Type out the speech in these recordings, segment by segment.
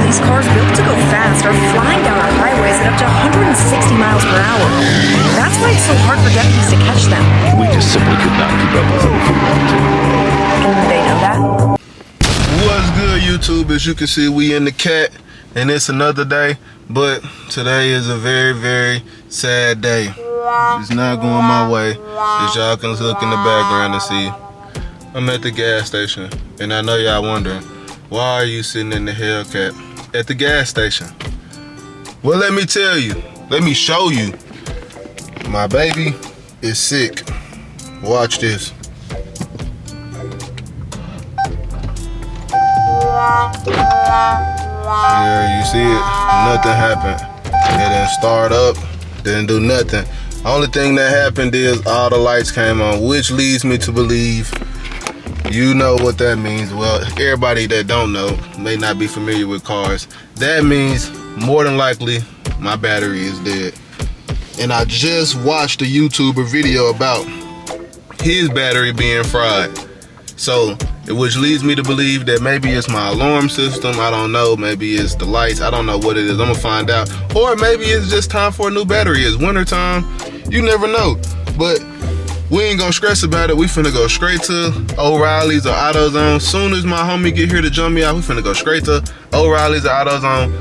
these cars built to go fast are flying down our highways at up to 160 miles per hour. That's why it's so hard for deputies to catch them. We just simply could not keep up with them if we wanted to. And they know that? What's good, YouTube? As you can see, we in the cat, and it's another day, but today is a very, very sad day. It's not going my way. As y'all can look in the background and see, I'm at the gas station, and I know y'all wondering, why are you sitting in the Hellcat at the gas station? Well, let me tell you, let me show you. My baby is sick. Watch this. Yeah, you see it? Nothing happened. It didn't start up, didn't do nothing. Only thing that happened is all the lights came on, which leads me to believe, you know what that means. Well, everybody that don't know may not be familiar with cars. That means more than likely my battery is dead. And I just watched a YouTuber video about his battery being fried. So, which leads me to believe that maybe it's my alarm system. I don't know. Maybe it's the lights. I don't know what it is. I'm gonna find out. Or maybe it's just time for a new battery. It's winter time. You never know. But we ain't gonna stress about it. We finna go straight to O'Reilly's or AutoZone. Soon as my homie get here to jump me out, we finna go straight to O'Reilly's or AutoZone.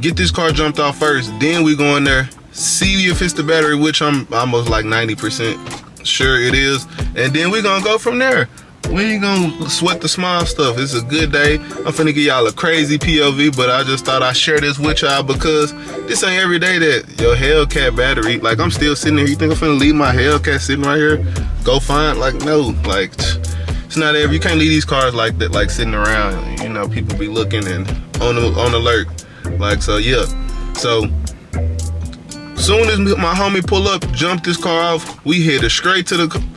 Get this car jumped off first. Then we go in there, see if it's the battery, which I'm almost like 90% sure it is. And then we gonna go from there. We ain't gonna sweat the small stuff. It's a good day. I'm finna give y'all a crazy POV, but I just thought I'd share this with y'all because this ain't every day that your Hellcat battery, like I'm still sitting here. You think I'm finna leave my Hellcat sitting right here? Go find, like, no, like, it's not every, you can't leave these cars like that, like sitting around. You know, people be looking and on alert. Like, so yeah. So, soon as my homie pull up, jump this car off, we headed straight to the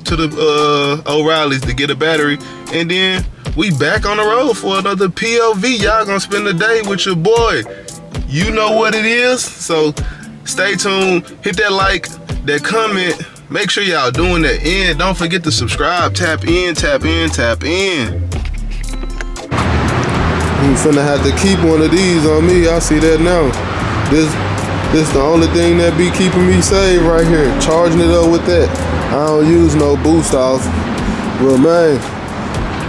O'Reilly's to get a battery, and then we back on the road for another POV. Y'all gonna spend the day with your boy. You know what it is. So stay tuned. Hit that like, that comment. Make sure y'all doing that. And don't forget to subscribe. Tap in, tap in, tap in. You finna have to keep one of these on me. I see that now. This the only thing that be keeping me safe right here. Charging it up with that. I don't use no boost off. Well, man,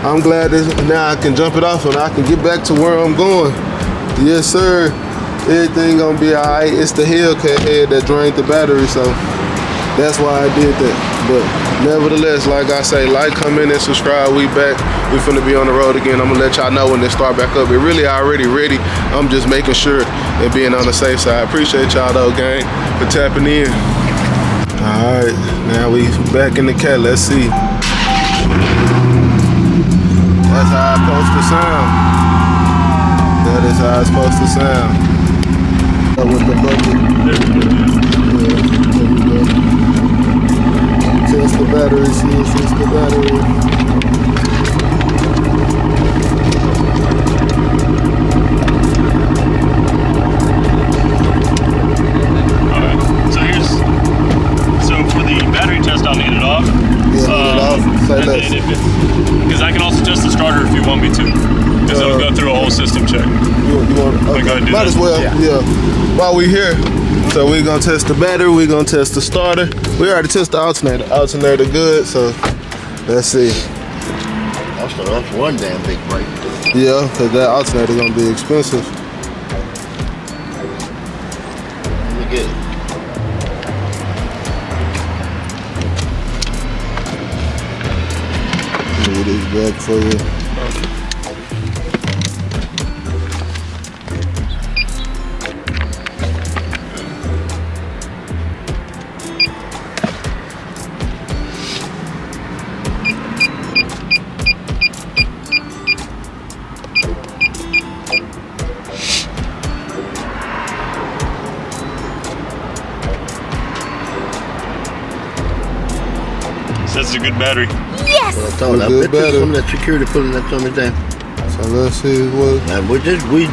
I'm glad that now I can jump it off and I can get back to where I'm going. Yes, sir. Everything gonna be all right. It's the Hellcat head that drained the battery, so that's why I did that. But nevertheless, like I say, like, comment, and subscribe. We back. We finna be on the road again. I'm gonna let y'all know when they start back up. It really already ready. I'm just making sure and being on the safe side. Appreciate y'all though, gang, for tapping in. All right, now we back in the cat. Let's see. That's how it's supposed to sound. That is how it's supposed to sound. With the bucket. Test the battery, see if it's the battery. Alright, so for the battery test I'll need it off. Yeah, need it off. Say less. Because I can also test the starter if you want me to. Because it'll go through a whole system check. You want, okay. Go ahead and do Might that. as well, yeah. While we here, so we're gonna test the battery, we're gonna test the starter. We already tested the alternator. Alternator good, so let's see. That's one damn big break. Yeah, because that alternator gonna be expensive. Let me get it. Move this back for you. That's a good battery. Yes! Well, I told you, I bet there's some of that security pulling that tummy down. So let's see what. Now, we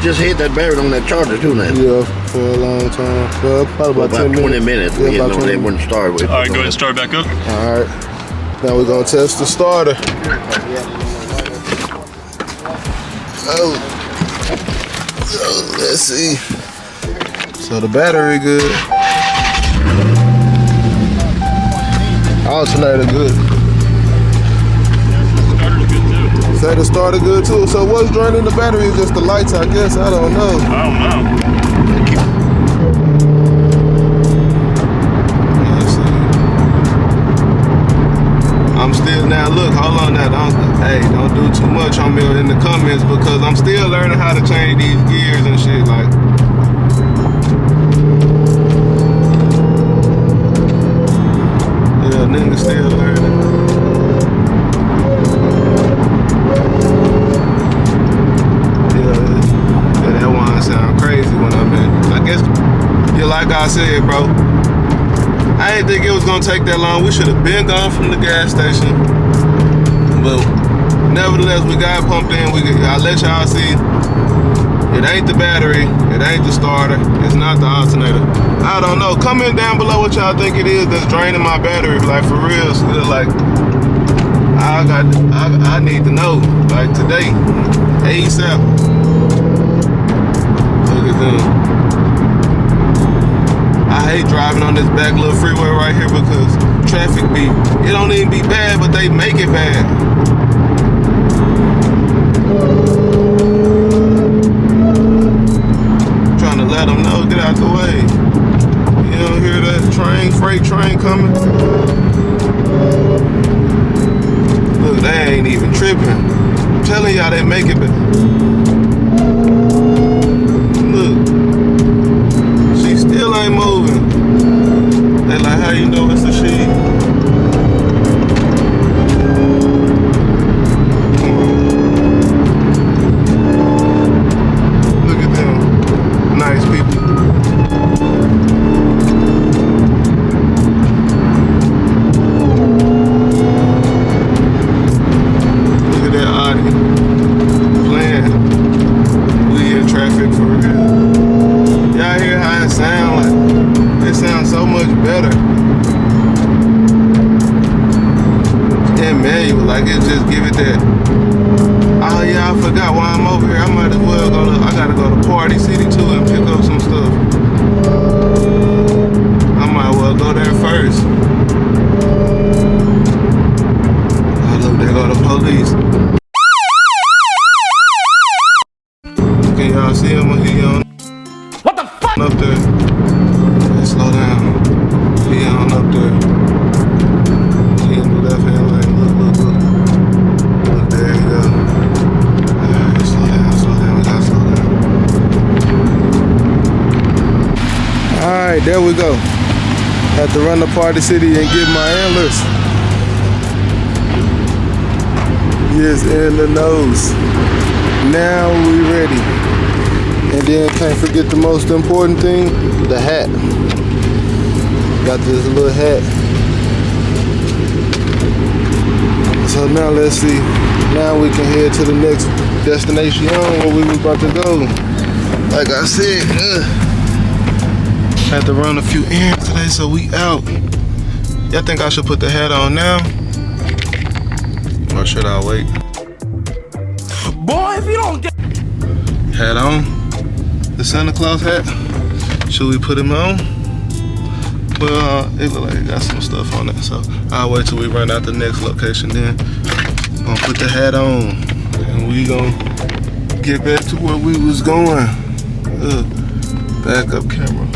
just hit that battery on that charger too now. Yeah, for a long time. Well, probably about 10 20 minutes. Yeah, We about know 20 they wouldn't start with. All right, go ahead and start back up. All right. Now we're gonna test the starter. Oh. Let's see. So the battery good. Alternator good. Say the starter good too. So what's draining the battery is just the lights, I guess. I don't know. I don't know. Let's see. I'm still now. Look, hold on now. Don't do too much on me in the comments because I'm still learning how to change these gears and shit. Like, yeah, nigga still learning. Yeah, that one sound crazy when I'm in. I guess, yeah, like I said, bro. I didn't think it was gonna take that long. We should have been gone from the gas station. But nevertheless, we got pumped in. I let y'all see. It ain't the battery. It ain't the starter. It's not the alternator. I don't know. Comment down below what y'all think it is that's draining my battery. Like for real. Still like I need to know. Like today. ASAP. Look at them. I hate driving on this back little freeway right here because traffic it don't even be bad, but they make it bad. Trying to let them know, get out the way. You don't hear that freight train coming? Look, they ain't even tripping. I'm telling y'all they make it bad. Still ain't moving. They like, how you know it's a she? Look at them. Nice people. Look at that Audi. Playing. We in traffic for real. Y'all hear how it sound? Like it sounds so much better. And manual, like it just give it that. Oh yeah, I forgot why I'm over here. I might as well I gotta go to Party City too and pick up some stuff. I might as well go there first. Oh look, there go the police. Can y'all see him when he on? Up there. Let's slow down. He on up there. He in the left hand lane. Look. Look, there you go. Alright, slow down. We gotta slow down. Alright, there we go. Have to run to Party City and get my antlers. Yes, in the nose. Now we ready. And then can't forget the most important thing, the hat. Got this little hat. So now let's see. Now we can head to the next destination where we was about to go. Like I said, had to run a few errands today, so we out. Y'all think I should put the hat on now? Or should I wait? Boy, if you don't get hat on. The Santa Claus hat. Should we put him on? Well, it look like it got some stuff on it, so I'll wait till we run out the next location. Then gonna put the hat on, and we gonna get back to where we was going. Backup camera.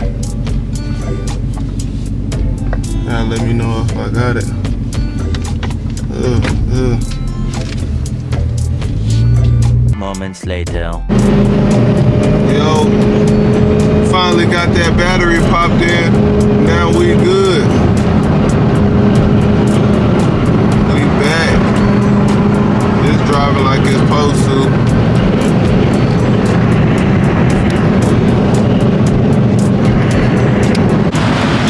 Now let me know if I got it. Moments later. Yo, finally got that battery popped in. Now we good. We back. It's driving like it's supposed to.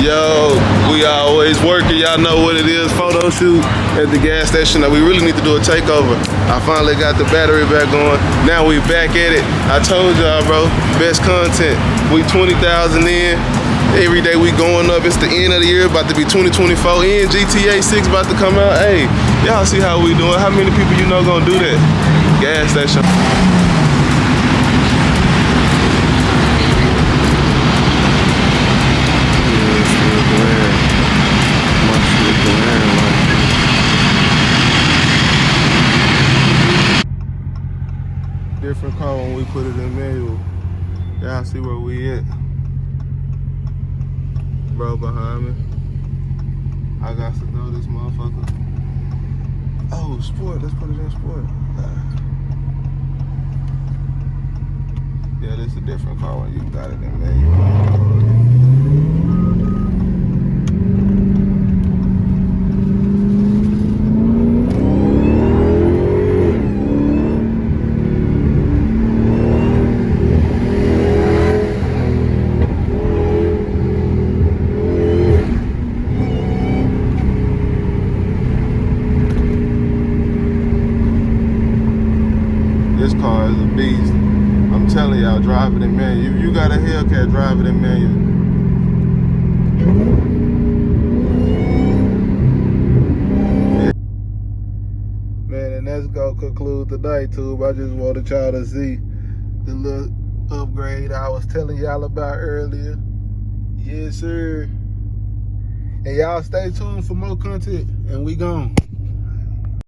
Yo, we always working. Y'all know what it is. Photo shoot at the gas station. Now we really need to do a takeover. I finally got the battery back on. Now we back at it. I told y'all, bro, best content. We 20,000 in. Every day we going up. It's the end of the year, about to be 2024 in. GTA 6 about to come out. Hey, y'all see how we doing. How many people you know gonna do that? Gas station. put it in manual. Y'all see where we at? Bro behind me. I got to know this motherfucker. Oh, sport. Let's put it in sport. Yeah, this is a different car when you got it in manual. This car is a beast. I'm telling y'all, drive it in manual. If you got a Hellcat, drive it in manual. Yeah. Man, and that's gonna conclude tonight, tube. I just wanted y'all to see the little upgrade I was telling y'all about earlier. Yes, sir. And y'all stay tuned for more content, and we gone.